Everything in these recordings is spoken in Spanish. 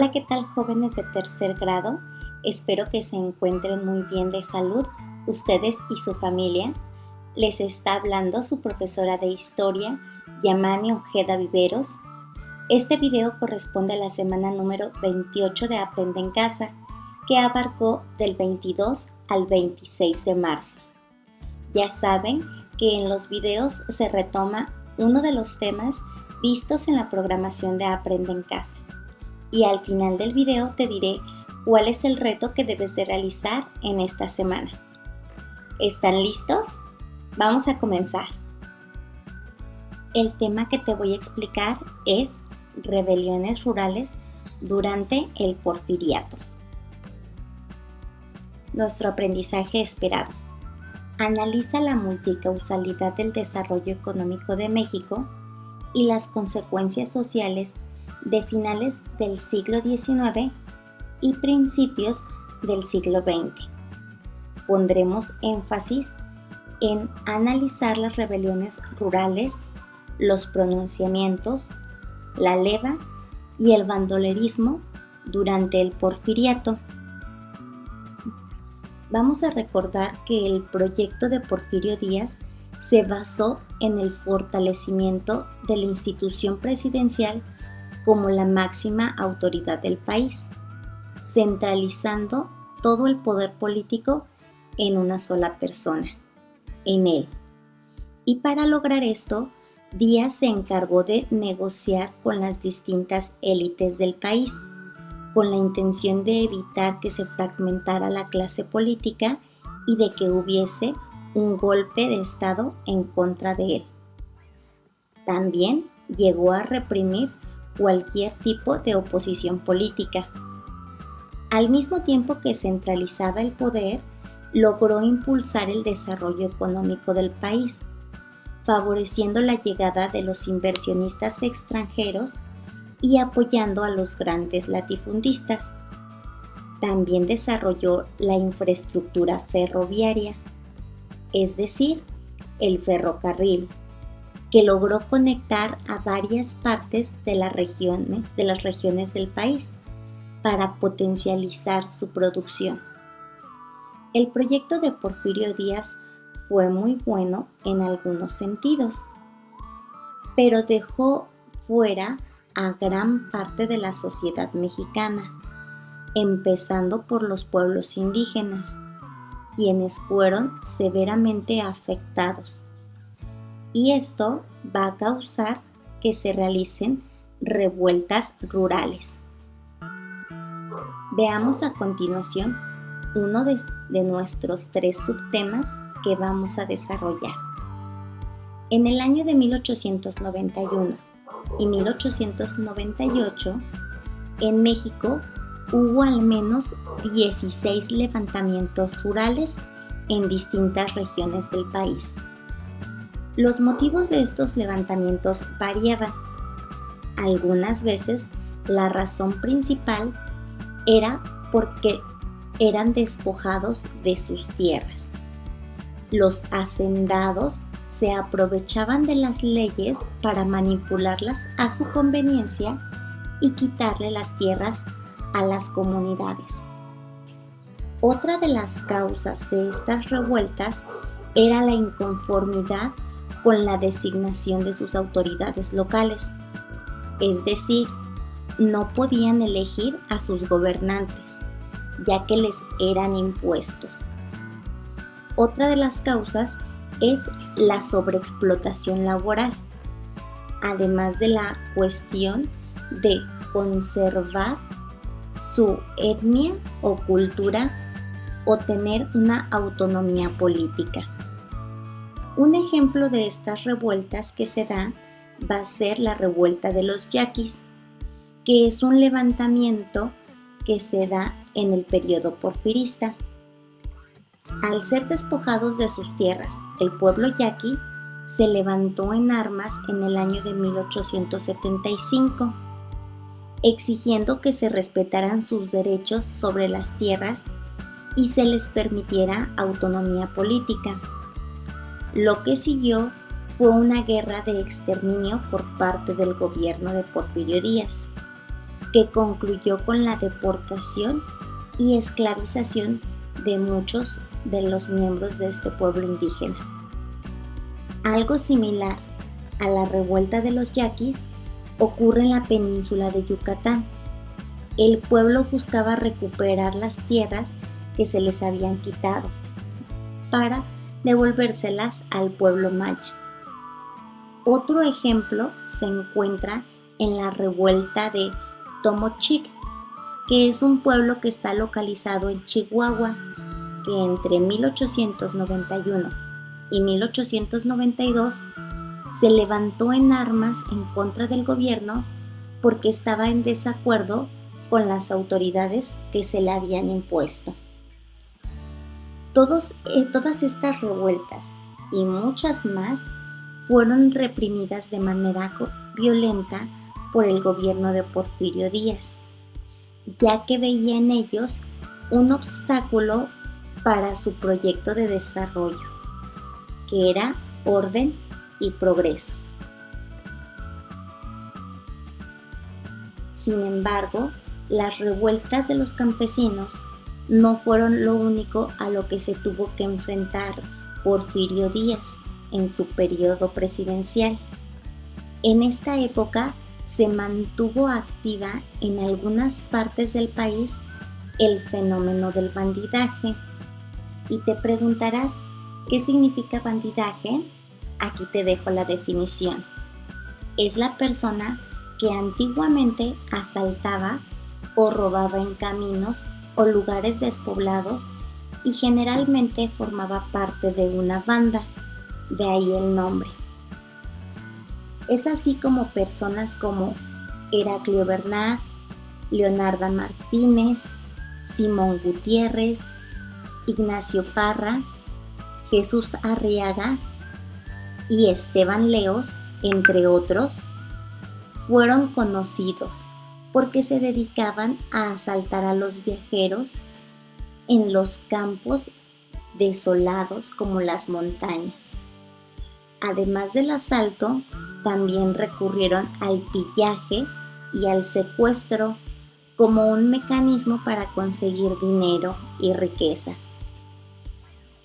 Hola, ¿qué tal, jóvenes de tercer grado? Espero que se encuentren muy bien de salud, ustedes y su familia. Les está hablando su profesora de historia, Yamani Ojeda Viveros. Este video corresponde a la semana número 28 de Aprende en Casa, que abarcó del 22 al 26 de marzo. Ya saben que en los videos se retoma uno de los temas vistos en la programación de Aprende en Casa. Y al final del video te diré cuál es el reto que debes de realizar en esta semana. ¿Están listos? Vamos a comenzar. El tema que te voy a explicar es rebeliones rurales durante el Porfiriato. Nuestro aprendizaje esperado. Analiza la multicausalidad del desarrollo económico de México y las consecuencias sociales de finales del siglo XIX y principios del siglo XX. Pondremos énfasis en analizar las rebeliones rurales, los pronunciamientos, la leva y el bandolerismo durante el Porfiriato. Vamos a recordar que el proyecto de Porfirio Díaz se basó en el fortalecimiento de la institución presidencial como la máxima autoridad del país, centralizando todo el poder político en una sola persona, en él. Y para lograr esto, Díaz se encargó de negociar con las distintas élites del país, con la intención de evitar que se fragmentara la clase política y de que hubiese un golpe de Estado en contra de él. También llegó a reprimir cualquier tipo de oposición política. Al mismo tiempo que centralizaba el poder, logró impulsar el desarrollo económico del país, favoreciendo la llegada de los inversionistas extranjeros y apoyando a los grandes latifundistas. También desarrolló la infraestructura ferroviaria, es decir, el ferrocarril, que logró conectar a varias partes de las regiones del país para potencializar su producción. El proyecto de Porfirio Díaz fue muy bueno en algunos sentidos, pero dejó fuera a gran parte de la sociedad mexicana, empezando por los pueblos indígenas, quienes fueron severamente afectados. Y esto va a causar que se realicen revueltas rurales. Veamos a continuación uno de nuestros 3 subtemas que vamos a desarrollar. En el año de 1891 y 1898, en México hubo al menos 16 levantamientos rurales en distintas regiones del país. Los motivos de estos levantamientos variaban. Algunas veces la razón principal era porque eran despojados de sus tierras. Los hacendados se aprovechaban de las leyes para manipularlas a su conveniencia y quitarle las tierras a las comunidades. Otra de las causas de estas revueltas era la inconformidad con la designación de sus autoridades locales, es decir, no podían elegir a sus gobernantes, ya que les eran impuestos. Otra de las causas es la sobreexplotación laboral, además de la cuestión de conservar su etnia o cultura o tener una autonomía política. Un ejemplo de estas revueltas que se da va a ser la revuelta de los yaquis, que es un levantamiento que se da en el periodo porfirista. Al ser despojados de sus tierras, el pueblo yaqui se levantó en armas en el año de 1875, exigiendo que se respetaran sus derechos sobre las tierras y se les permitiera autonomía política. Lo que siguió fue una guerra de exterminio por parte del gobierno de Porfirio Díaz, que concluyó con la deportación y esclavización de muchos de los miembros de este pueblo indígena. Algo similar a la revuelta de los yaquis ocurre en la península de Yucatán. El pueblo buscaba recuperar las tierras que se les habían quitado para devolvérselas al pueblo maya. Otro ejemplo se encuentra en la revuelta de Tomochic, que es un pueblo que está localizado en Chihuahua, que entre 1891 y 1892 se levantó en armas en contra del gobierno porque estaba en desacuerdo con las autoridades que se le habían impuesto. Todas estas revueltas y muchas más fueron reprimidas de manera violenta por el gobierno de Porfirio Díaz, ya que veía en ellos un obstáculo para su proyecto de desarrollo, que era orden y progreso. Sin embargo, las revueltas de los campesinos no fueron lo único a lo que se tuvo que enfrentar Porfirio Díaz en su periodo presidencial. En esta época se mantuvo activa en algunas partes del país el fenómeno del bandidaje. Y te preguntarás, ¿qué significa bandidaje? Aquí te dejo la definición. Es la persona que antiguamente asaltaba o robaba en caminos o lugares despoblados y generalmente formaba parte de una banda, de ahí el nombre. Es así como personas como Heraclio Bernard, Leonardo Martínez, Simón Gutiérrez, Ignacio Parra, Jesús Arriaga y Esteban Leos, entre otros, fueron conocidos porque se dedicaban a asaltar a los viajeros en los campos desolados como las montañas. Además del asalto, también recurrieron al pillaje y al secuestro como un mecanismo para conseguir dinero y riquezas.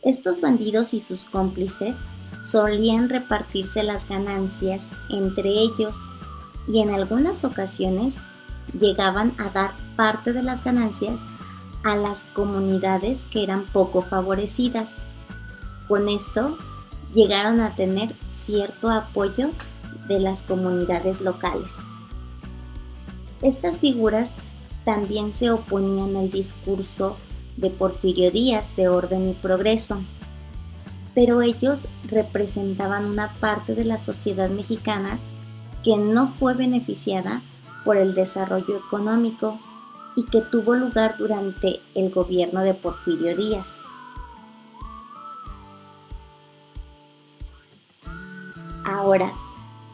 Estos bandidos y sus cómplices solían repartirse las ganancias entre ellos y en algunas ocasiones llegaban a dar parte de las ganancias a las comunidades que eran poco favorecidas. Con esto llegaron a tener cierto apoyo de las comunidades locales. Estas figuras también se oponían al discurso de Porfirio Díaz de orden y progreso, pero ellos representaban una parte de la sociedad mexicana que no fue beneficiada por el desarrollo económico y que tuvo lugar durante el gobierno de Porfirio Díaz. Ahora,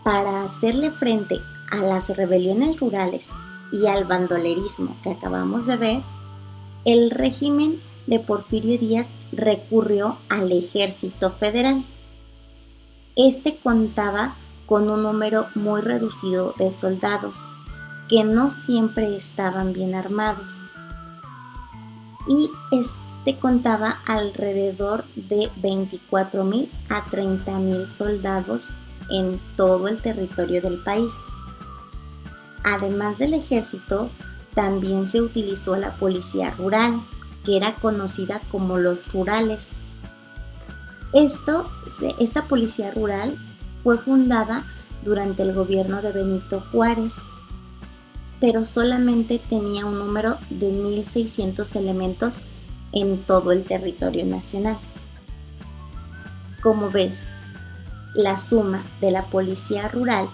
para hacerle frente a las rebeliones rurales y al bandolerismo que acabamos de ver, el régimen de Porfirio Díaz recurrió al Ejército Federal. Este contaba con un número muy reducido de soldados, que no siempre estaban bien armados, y este contaba alrededor de 24,000 a 30,000 soldados en todo el territorio del país. Además del ejército, también se utilizó la policía rural, que era conocida como los rurales. Esta policía rural fue fundada durante el gobierno de Benito Juárez, pero solamente tenía un número de 1,600 elementos en todo el territorio nacional. Como ves, la suma de la policía rural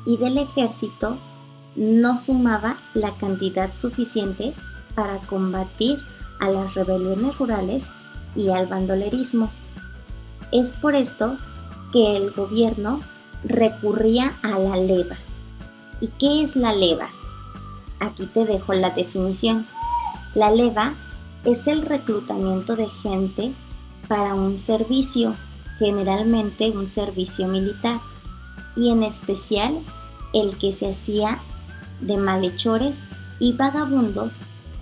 y del ejército no sumaba la cantidad suficiente para combatir a las rebeliones rurales y al bandolerismo. Es por esto que el gobierno recurría a la leva. ¿Y qué es la leva? Aquí te dejo la definición. La leva es el reclutamiento de gente para un servicio, generalmente un servicio militar, y en especial el que se hacía de malhechores y vagabundos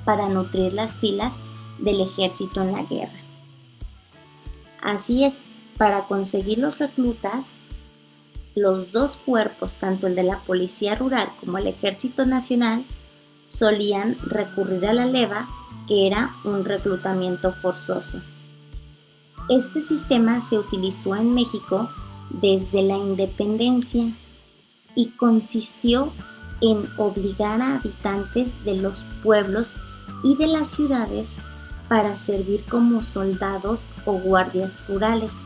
para nutrir las filas del ejército en la guerra. Así es, para conseguir los reclutas, los dos cuerpos, tanto el de la Policía Rural como el Ejército Nacional, solían recurrir a la leva, que era un reclutamiento forzoso. Este sistema se utilizó en México desde la independencia y consistió en obligar a habitantes de los pueblos y de las ciudades para servir como soldados o guardias rurales,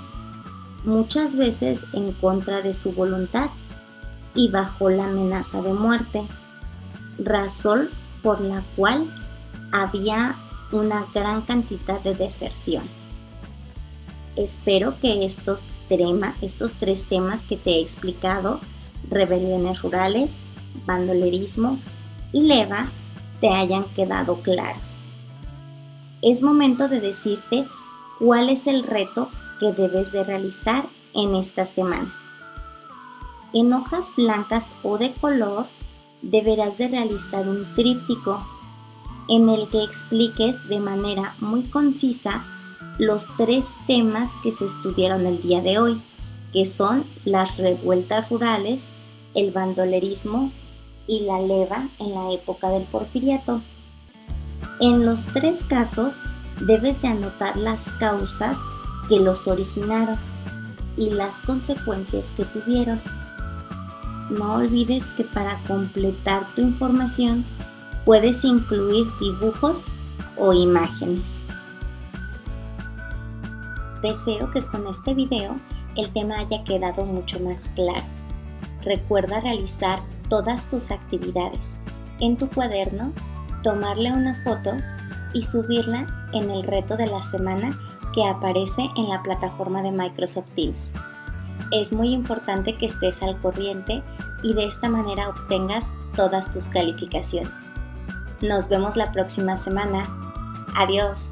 muchas veces en contra de su voluntad y bajo la amenaza de muerte, razón por la cual había una gran cantidad de deserción. Espero que estos 3 temas que te he explicado, rebeliones rurales, bandolerismo y leva, te hayan quedado claros. Es momento de decirte cuál es el reto que debes de realizar en esta semana. En hojas blancas o de color deberás de realizar un tríptico en el que expliques de manera muy concisa los 3 temas que se estudiaron el día de hoy, que son las revueltas rurales, el bandolerismo y la leva en la época del Porfiriato. En los 3 casos debes de anotar las causas que los originaron y las consecuencias que tuvieron. No olvides que para completar tu información puedes incluir dibujos o imágenes. Deseo que con este video el tema haya quedado mucho más claro. Recuerda realizar todas tus actividades en tu cuaderno, tomarle una foto y subirla en el reto de la semana que aparece en la plataforma de Microsoft Teams. Es muy importante que estés al corriente y de esta manera obtengas todas tus calificaciones. Nos vemos la próxima semana. Adiós.